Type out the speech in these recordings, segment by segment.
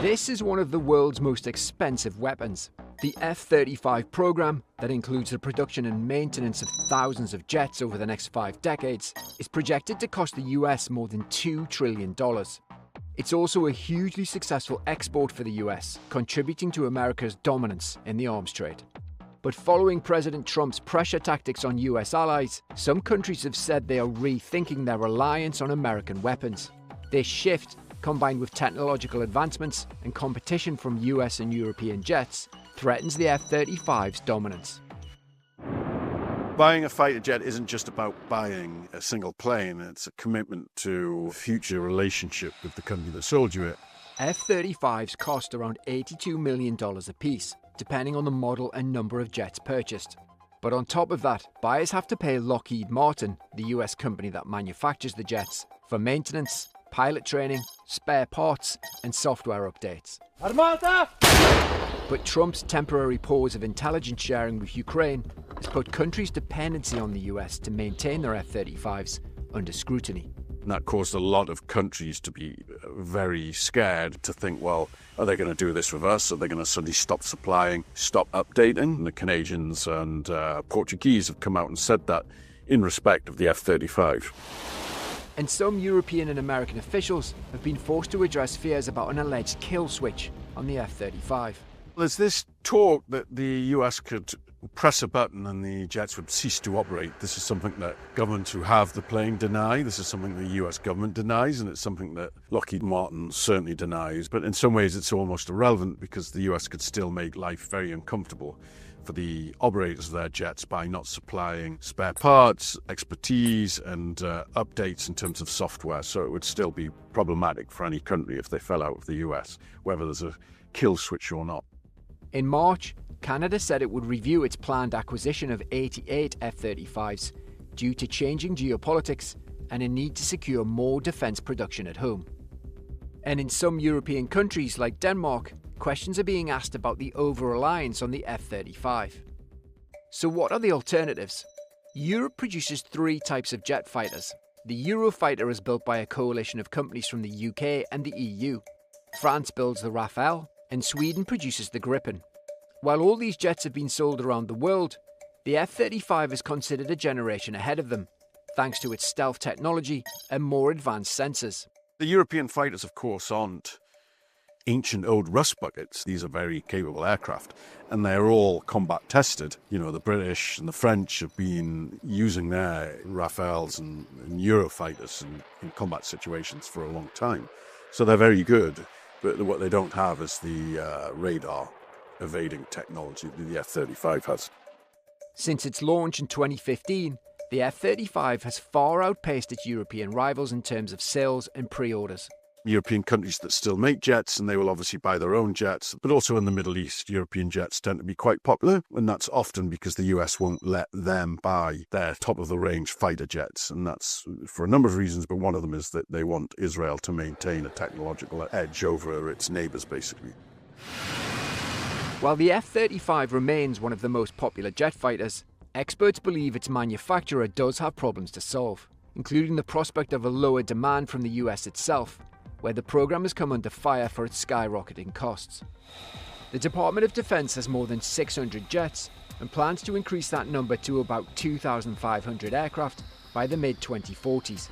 This is one of the world's most expensive weapons. The F-35 program, that includes the production and maintenance of thousands of jets over the next 5 decades, is projected to cost the US more than $2 trillion. It's also a hugely successful export for the US, contributing to America's dominance in the arms trade. But following President Trump's pressure tactics on US allies, some countries have said they are rethinking their reliance on American weapons. This shift, combined with technological advancements and competition from US and European jets, threatens the F-35's dominance. Buying a fighter jet isn't just about buying a single plane, it's a commitment to a future relationship with the country that sold you it. F-35s cost around $82 million apiece, depending on the model and number of jets purchased. But on top of that, buyers have to pay Lockheed Martin, the US company that manufactures the jets, for maintenance, pilot training, spare parts, and software updates. Armata! But Trump's temporary pause of intelligence sharing with Ukraine has put countries' dependency on the US to maintain their F-35s under scrutiny. And that caused a lot of countries to be very scared, to think, well, are they going to do this with us? Are they going to suddenly stop supplying, stop updating? And the Canadians and Portuguese have come out and said that in respect of the F-35. And some European and American officials have been forced to address fears about an alleged kill switch on the F-35. There's this talk that the US could press a button and the jets would cease to operate. This is something that governments who have the plane deny. This is something the US government denies, and it's something that Lockheed Martin certainly denies. But in some ways it's almost irrelevant, because the US could still make life very uncomfortable for the operators of their jets by not supplying spare parts, expertise, and updates in terms of software. So it would still be problematic for any country if they fell out of the US, whether there's a kill switch or not. In March, Canada said it would review its planned acquisition of 88 F-35s due to changing geopolitics and a need to secure more defence production at home. And in some European countries like Denmark, questions are being asked about the over-reliance on the F-35. So what are the alternatives? Europe produces 3 types of jet fighters. The Eurofighter is built by a coalition of companies from the UK and the EU. France builds the Rafale, and Sweden produces the Gripen. While all these jets have been sold around the world, the F-35 is considered a generation ahead of them, thanks to its stealth technology and more advanced sensors. The European fighters, of course, aren't ancient old rust buckets. These are very capable aircraft, and they're all combat tested. You know, the British and the French have been using their Rafales and Eurofighters in combat situations for a long time. So they're very good, but what they don't have is the radar evading technology that the F-35 has. Since its launch in 2015, the F-35 has far outpaced its European rivals in terms of sales and pre-orders. European countries that still make jets, and they will obviously buy their own jets, but also in the Middle East, European jets tend to be quite popular, and that's often because the US won't let them buy their top-of-the-range fighter jets, and that's for a number of reasons, but one of them is that they want Israel to maintain a technological edge over its neighbours, basically. While the F-35 remains one of the most popular jet fighters, experts believe its manufacturer does have problems to solve, including the prospect of a lower demand from the US itself, where the program has come under fire for its skyrocketing costs. The Department of Defense has more than 600 jets and plans to increase that number to about 2,500 aircraft by the mid-2040s.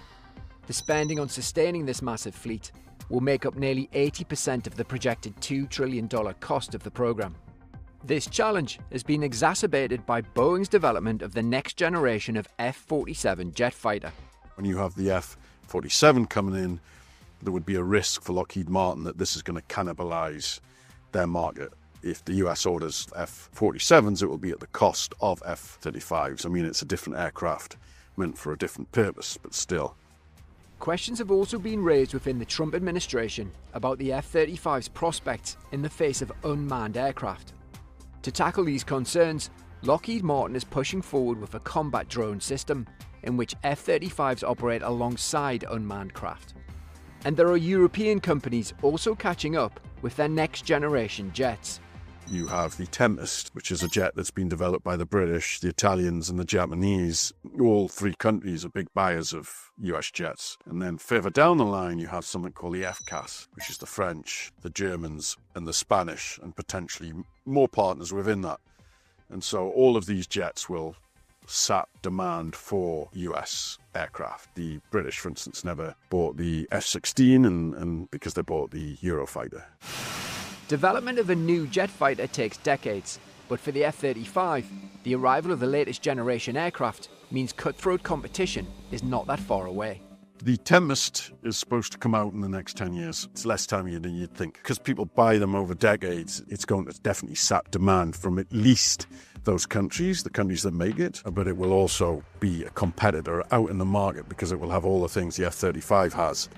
The spending on sustaining this massive fleet will make up nearly 80% of the projected $2 trillion cost of the program. This challenge has been exacerbated by Boeing's development of the next generation of F-47 jet fighter. When you have the F-47 coming in, there would be a risk for Lockheed Martin that this is going to cannibalize their market. If the US orders F-47s, it will be at the cost of F-35s. I mean, it's a different aircraft meant for a different purpose, but still. Questions have also been raised within the Trump administration about the F-35's prospects in the face of unmanned aircraft. To tackle these concerns, Lockheed Martin is pushing forward with a combat drone system in which F-35s operate alongside unmanned craft. And there are European companies also catching up with their next generation jets. you have the Tempest, which is a jet that's been developed by the British, the Italians and the Japanese. All three countries are big buyers of US jets. And then further down the line, you have something called the FCAS, which is the French, the Germans and the Spanish, and potentially more partners within that. And so all of these jets will sap demand for US aircraft. The British, for instance, never bought the F-16 and because they bought the Eurofighter. Development of a new jet fighter takes decades, but for the F-35, the arrival of the latest generation aircraft means cutthroat competition is not that far away. The Tempest is supposed to come out in the next 10 years. It's less time than you'd think. Because people buy them over decades, it's going to definitely sap demand from at least those countries, the countries that make it, but it will also be a competitor out in the market because it will have all the things the F-35 has.